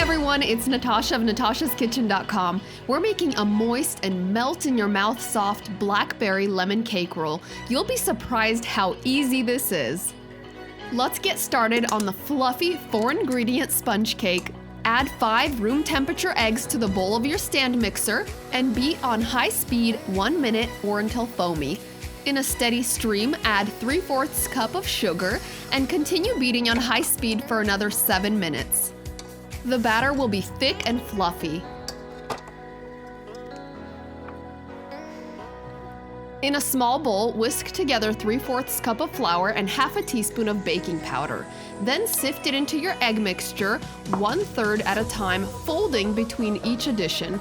everyone, it's Natasha of natashaskitchen.com. We're making a moist and melt-in-your-mouth soft blackberry lemon cake roll. You'll be surprised how easy this is. Let's get started on the fluffy 4-ingredient sponge cake. Add 5 room temperature eggs to the bowl of your stand mixer and beat on high speed 1 minute or until foamy. In a steady stream, add 3/4 cup of sugar and continue beating on high speed for another 7 minutes. The batter will be thick and fluffy. In a small bowl, whisk together 3/4 cup of flour and half a teaspoon of baking powder. Then sift it into your egg mixture, 1/3 at a time, folding between each addition.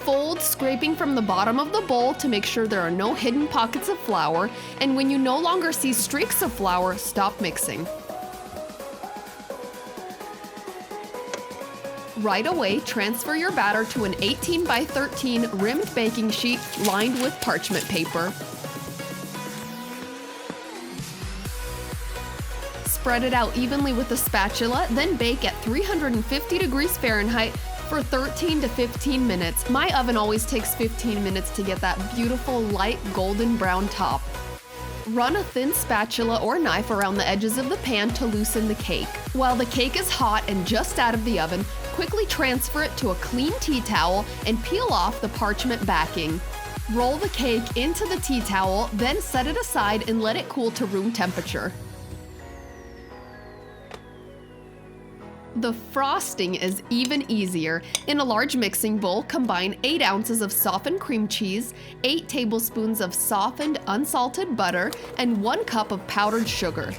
Fold, scraping from the bottom of the bowl to make sure there are no hidden pockets of flour, and when you no longer see streaks of flour, stop mixing. Right away, transfer your batter to an 18 by 13 rimmed baking sheet lined with parchment paper. Spread it out evenly with a spatula, then bake at 350 degrees Fahrenheit for 13 to 15 minutes. My oven always takes 15 minutes to get that beautiful light golden brown top. Run a thin spatula or knife around the edges of the pan to loosen the cake. While the cake is hot and just out of the oven, quickly transfer it to a clean tea towel and peel off the parchment backing. Roll the cake into the tea towel, then set it aside and let it cool to room temperature. The frosting is even easier. In a large mixing bowl, combine 8 ounces of softened cream cheese, 8 tablespoons of softened unsalted butter, and 1 cup of powdered sugar.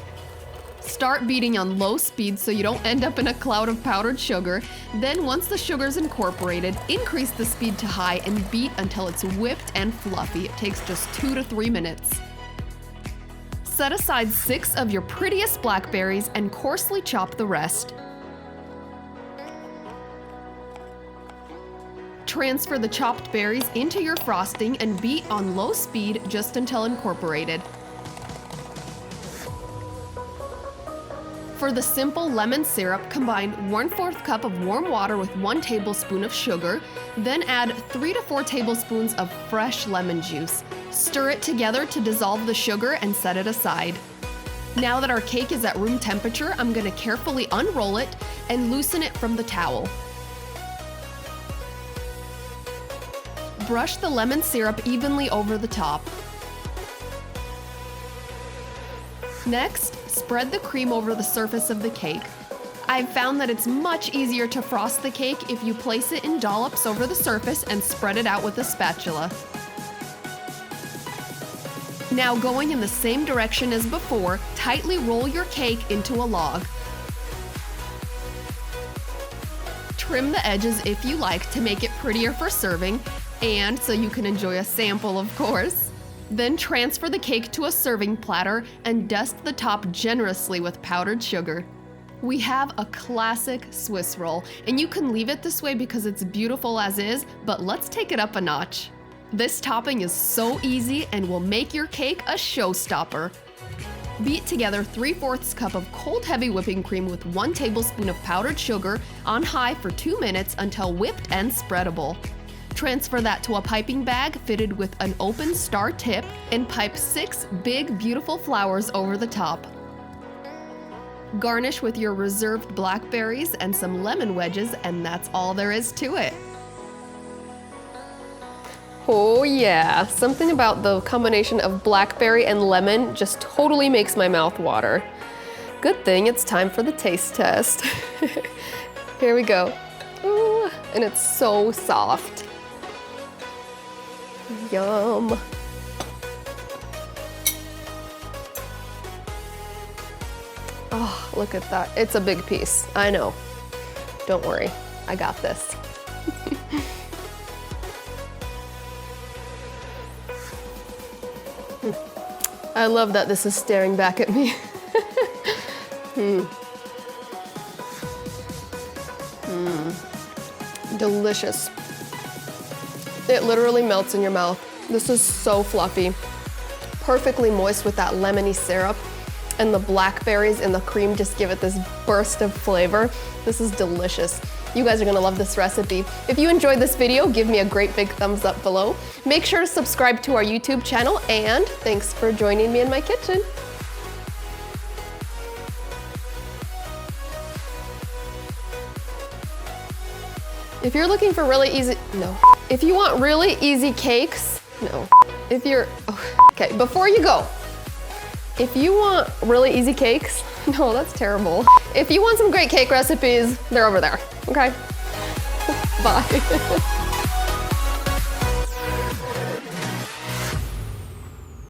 Start beating on low speed so you don't end up in a cloud of powdered sugar. Then once the sugar's incorporated, increase the speed to high and beat until it's whipped and fluffy. It takes just 2 to 3 minutes. Set aside 6 of your prettiest blackberries and coarsely chop the rest. Transfer the chopped berries into your frosting and beat on low speed just until incorporated. For the simple lemon syrup, combine 1/4 cup of warm water with 1 tablespoon of sugar, then add 3 to 4 tablespoons of fresh lemon juice. Stir it together to dissolve the sugar and set it aside. Now that our cake is at room temperature, I'm going to carefully unroll it and loosen it from the towel. Brush the lemon syrup evenly over the top. Next, spread the cream over the surface of the cake. I've found that it's much easier to frost the cake if you place it in dollops over the surface and spread it out with a spatula. Now, going in the same direction as before, tightly roll your cake into a log. Trim the edges if you like to make it prettier for serving, and so you can enjoy a sample, of course. Then transfer the cake to a serving platter and dust the top generously with powdered sugar. We have a classic Swiss roll, and you can leave it this way because it's beautiful as is, but let's take it up a notch. This topping is so easy and will make your cake a showstopper. Beat together 3/4 cup of cold heavy whipping cream with 1 tablespoon of powdered sugar on high for 2 minutes until whipped and spreadable. Transfer that to a piping bag fitted with an open star tip and pipe 6 big, beautiful flowers over the top. Garnish with your reserved blackberries and some lemon wedges, and that's all there is to it. Oh yeah, something about the combination of blackberry and lemon just totally makes my mouth water. Good thing it's time for the taste test. Here we go. Ooh, and it's so soft. Yum. Oh, look at that. It's a big piece. I know. Don't worry. I got this. I love that this is staring back at me. Delicious. It literally melts in your mouth. This is so fluffy. Perfectly moist with that lemony syrup. and the blackberries and the cream just give it this burst of flavor. This is delicious. You guys are gonna love this recipe. If you enjoyed this video, give me a great big thumbs up below. Make sure to subscribe to our YouTube channel, and thanks for joining me in my kitchen. If you're looking for really easy, no. If you want really easy cakes, no. If you're, okay, before you go, if you want really easy cakes, no, that's terrible. If you want some great cake recipes, they're over there, okay? Bye.